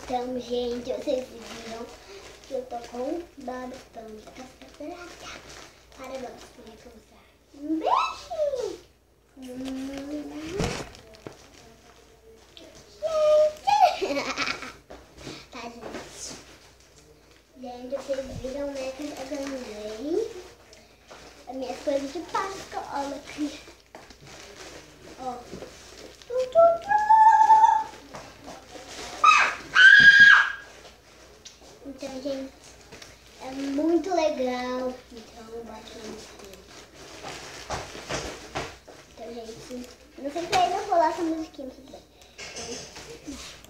Então, gente, vocês viram que eu tô com bastante casca. Para você usar. Um beijinho. Gente. Tá, gente. Gente, vocês viram, né, que eu ganhei as minhas coisas de Páscoa. Olha aqui. Ó. Então, gente, é muito legal. Então, eu bato aqui. Então, gente, não sei se ainda vou rolar essa musiquinha. Tudo bem. Então,